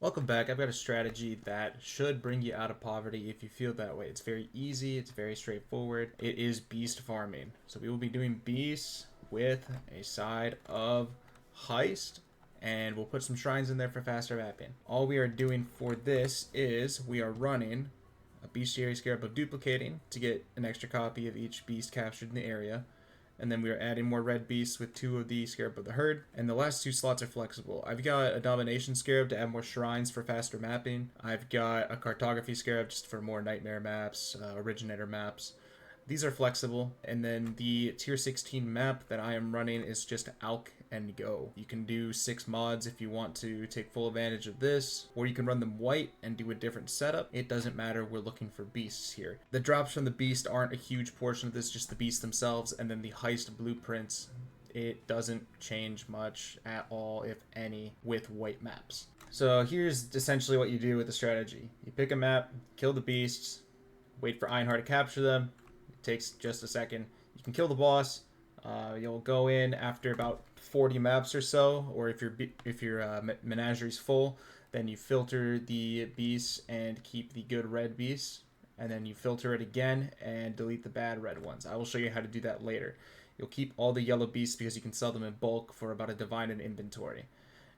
Welcome back. I've got a strategy that should bring you out of poverty if you feel that way. It's very easy, it's very straightforward. It is beast farming. So we will be doing beasts with a side of Heist, and we'll put some shrines in there for faster mapping. All we are doing for this is we are running a bestiary scarab of duplicating to get an extra copy of each beast captured in the area. And then we are adding more red beasts with 2 of the Scarab of the Herd. And the last 2 slots are flexible. I've got a Domination Scarab to add more shrines for faster mapping. I've got a Cartography Scarab just for more Nightmare maps, Originator maps. These are flexible. And then the tier 16 map that I am running is just Alk and Go. You can do 6 mods if you want to take full advantage of this, or you can run them white and do a different setup. It doesn't matter, we're looking for beasts here. The drops from the beast aren't a huge portion of this, just the beasts themselves, and then the Heist blueprints. It doesn't change much at all, if any, with white maps. So here's essentially what you do with the strategy. You pick a map, kill the beasts, wait for Einhar to capture them. It takes just a second. You can kill the boss. You'll go in after about 40 maps or so, or if your menagerie is full, then you filter the beasts and keep the good red beasts, and then you filter it again and delete the bad red ones. I will show you how to do that later. You'll keep all the yellow beasts because you can sell them in bulk for about a divine in inventory,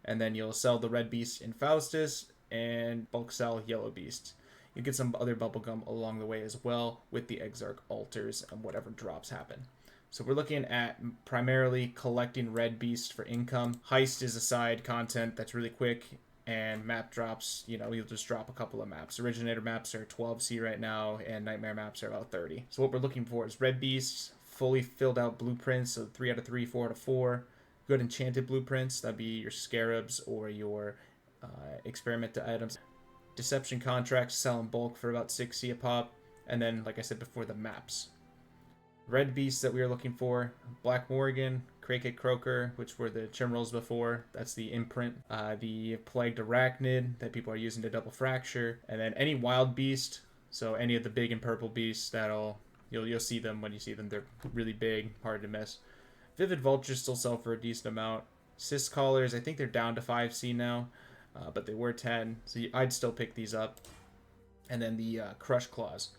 and then you'll sell the red beasts in Faustus and bulk sell yellow beasts. You get some other bubblegum along the way as well with the Exarch altars and whatever drops happen. So we're looking at primarily collecting red beasts for income. Heist is a side content that's really quick, and map drops, you'll just drop a couple of maps. Originator maps are 12C right now, and Nightmare maps are about 30. So what we're looking for is red beasts, fully filled out blueprints, so 3 out of 3, 4 out of 4. Good enchanted blueprints, that'd be your scarabs or your experiment items. Deception contracts sell in bulk for about 6C a pop, and then, like I said before, the maps. Red beasts that we are looking for: Black Morrigan, Craicic, Croaker, which were the Chimerals before. That's the imprint. The Plagued Arachnid that people are using to double fracture, and then any wild beast. So any of the big and purple beasts you'll see them when you see them. They're really big, hard to miss. Vivid Vultures still sell for a decent amount. Cystcallers, I think they're down to 5C now, but they were 10, so I'd still pick these up. And then the Crushclaws.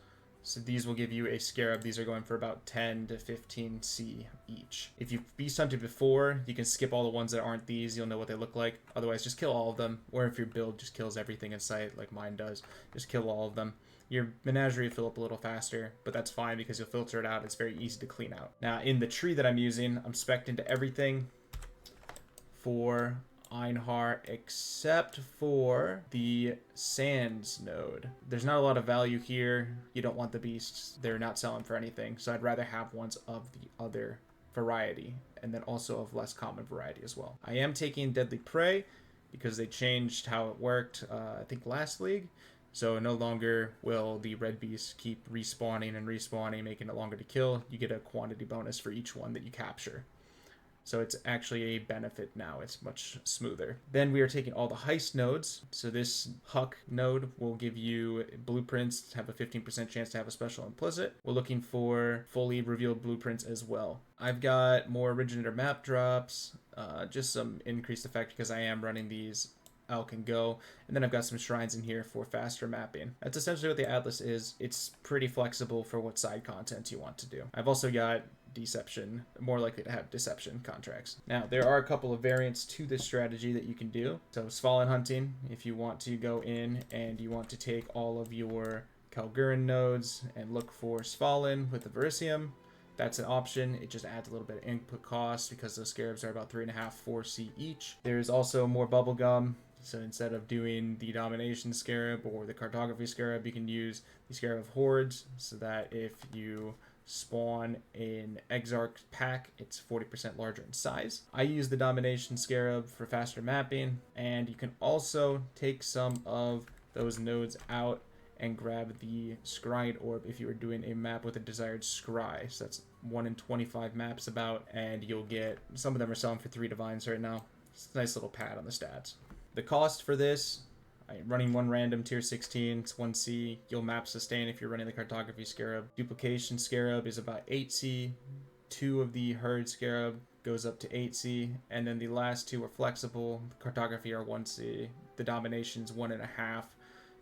So these will give you a scarab. These are going for about 10 to 15C each. If you've beast hunted before, you can skip all the ones that aren't these. You'll know what they look like. Otherwise, just kill all of them. Or if your build just kills everything in sight, like mine does, just kill all of them. Your menagerie will fill up a little faster, but that's fine because you'll filter it out. It's very easy to clean out. Now, in the tree that I'm using, I'm spec'd into everything for Einhar except for the Sands node. There's not a lot of value here. You don't want the beasts. They're not selling for anything, so I'd rather have ones of the other variety, and then also of less common variety as well. I am taking Deadly Prey because they changed how it worked, I think last league. So no longer will the red beasts keep respawning and respawning, making it longer to kill. You get a quantity bonus for each one that you capture. So it's actually a benefit now. It's much smoother. Then we are taking all the Heist nodes. So this Huck node will give you blueprints to have a 15% chance to have a special implicit. We're looking for fully revealed blueprints as well. I've got more Originator map drops, just some increased effect because I am running these Alk and Go, and then I've got some shrines in here for faster mapping. That's essentially what the Atlas is. It's pretty flexible for what side content you want to do. I've also got deception, more likely to have deception contracts. Now, there are a couple of variants to this strategy that you can do. So Svalin hunting, if you want to go in and you want to take all of your Kalgurin nodes and look for Svalin with the Verisium, that's an option. It just adds a little bit of input cost because those scarabs are about 3.5, 4C each. There's also more bubblegum. So instead of doing the Domination Scarab or the Cartography Scarab, you can use the Scarab of Hordes, so that if you spawn an Exarch pack, it's 40% larger in size. I use the Domination Scarab for faster mapping, and you can also take some of those nodes out and grab the Scryed Orb if you are doing a map with a desired Scry. So that's 1 in 25 maps about, and you'll get, some of them are selling for 3 divines right now. It's a nice little pad on the stats. The cost for this, I'm running one random tier 16, it's 1C. You'll map sustain if you're running the Cartography Scarab. Duplication Scarab is about 8C. 2 of the Herd Scarab goes up to 8C, and then the last 2 are flexible. The Cartography are 1C. the dominations 1.5.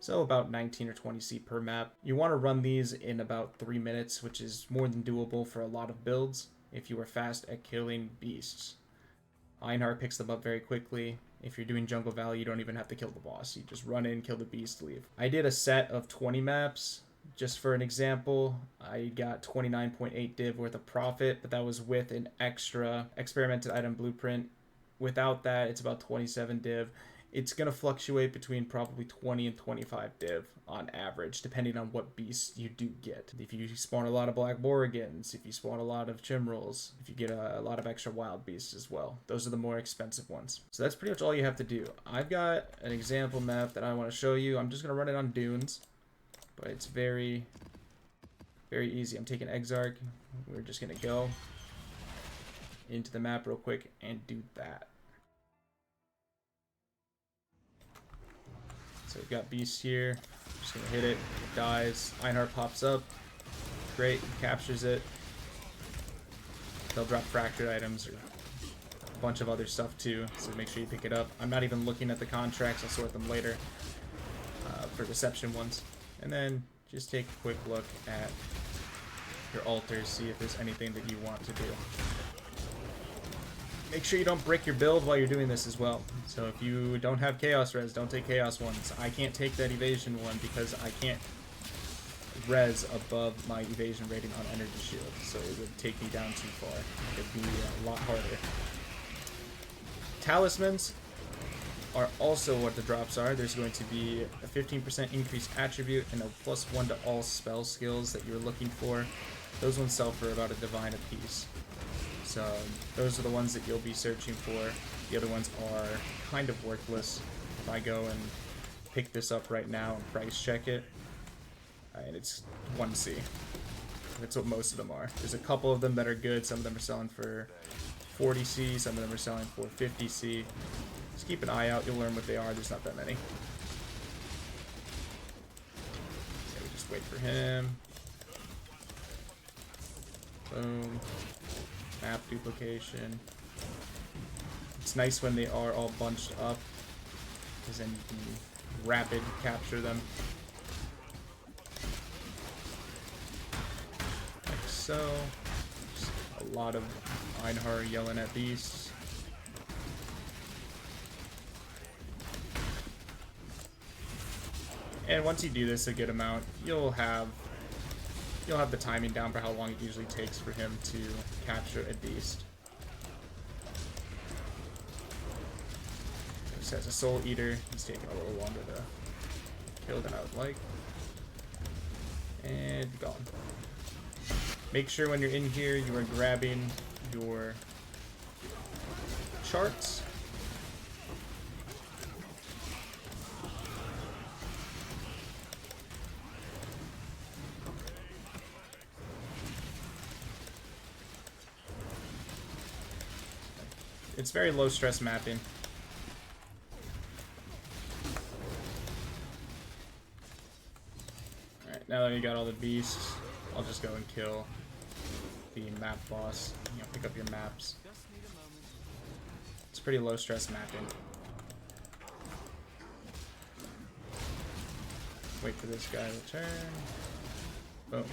So about 19 or 20 C per map. You want to run these in about 3 minutes, which is more than doable for a lot of builds if you are fast at killing beasts. Einhar picks them up very quickly. If you're doing Jungle Valley, you don't even have to kill the boss. You just run in, kill the beast, leave. I did a set of 20 maps. Just for an example, I got 29.8 div worth of profit, but that was with an extra experimented item blueprint. Without that, it's about 27 div. It's going to fluctuate between probably 20 and 25 div on average, depending on what beasts you do get. If you spawn a lot of black Morrigans, if you spawn a lot of Chimerals, if you get a lot of extra wild beasts as well. Those are the more expensive ones. So that's pretty much all you have to do. I've got an example map that I want to show you. I'm just going to run it on dunes, but it's very, very easy. I'm taking Exarch. We're just going to go into the map real quick and do that. So we've got beast here. Just gonna hit it. It dies. Einhar pops up. Great. Captures it. They'll drop fractured items or a bunch of other stuff too. So make sure you pick it up. I'm not even looking at the contracts. I'll sort them later for reception ones. And then just take a quick look at your altars. See if there's anything that you want to do. Make sure you don't break your build while you're doing this as well. So if you don't have Chaos Res, don't take Chaos ones. I can't take that Evasion one because I can't res above my evasion rating on Energy Shield. So it would take me down too far. It would be a lot harder. Talismans are also what the drops are. There's going to be a 15% increased attribute and a +1 to all spell skills that you're looking for. Those ones sell for about a divine apiece. So those are the ones that you'll be searching for. The other ones are kind of worthless. If I go and pick this up right now and price check it, and it's 1C. That's what most of them are. There's a couple of them that are good. Some of them are selling for 40C. Some of them are selling for 50C. Just keep an eye out. You'll learn what they are. There's not that many. So we just wait for him. Boom. Map duplication. It's nice when they are all bunched up, because then you can rapid capture them. Like so. Just a lot of Einhar yelling at beasts. And once you do this a good amount, you'll have the timing down for how long it usually takes for him to capture a beast. This has a Soul Eater. He's taking a little longer to kill than I would like. And gone. Make sure when you're in here you are grabbing your charts. It's very low stress mapping. Alright, now that you got all the beasts, I'll just go and kill the map boss. You know, pick up your maps. It's pretty low stress mapping. Wait for this guy to turn. Boom.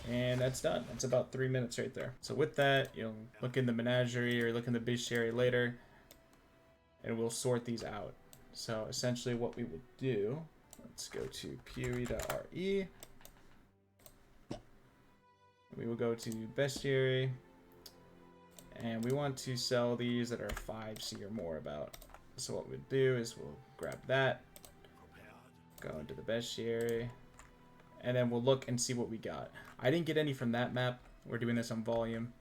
And that's done. It's about 3 minutes right there. So with that, you'll look in the menagerie or look in the bestiary later, and we'll sort these out. So essentially what we will do, let's go to PoE.re. We will go to bestiary, and we want to sell these that are 5C or more about. So what we'll do is we'll grab that, go into the bestiary, and then we'll look and see what we got. I didn't get any from that map. We're doing this on volume.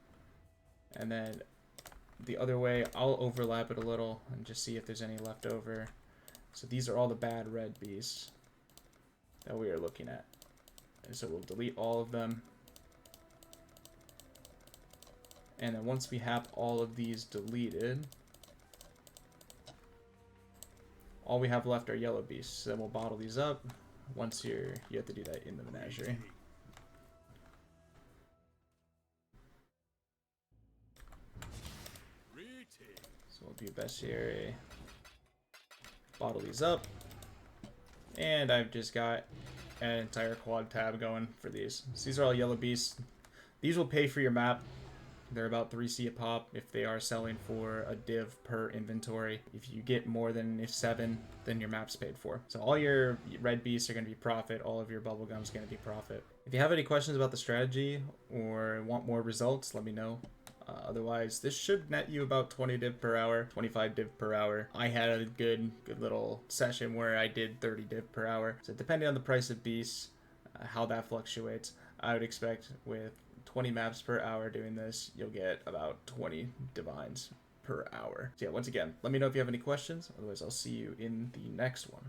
And then the other way, I'll overlap it a little and just see if there's any left over. So these are all the bad red beasts that we are looking at. And so we'll delete all of them. And then once we have all of these deleted, all we have left are yellow beasts. So then we'll bottle these up. Once you have to do that in the menagerie. So we'll Would be bestiary. Bottle these up. And I've just got an entire quad tab going for these. So these are all yellow beasts. These will pay for your map. They're about 3C a pop if they are selling for a div per inventory. If you get more than 7, then your map's paid for. So all your red beasts are going to be profit. All of your bubblegum's going to be profit. If you have any questions about the strategy or want more results, let me know. Otherwise, this should net you about 20 div per hour, 25 div per hour. I had a good little session where I did 30 div per hour. So depending on the price of beasts, how that fluctuates, I would expect with 20 maps per hour doing this, you'll get about 20 divines per hour. So yeah, once again, let me know if you have any questions. Otherwise, I'll see you in the next one.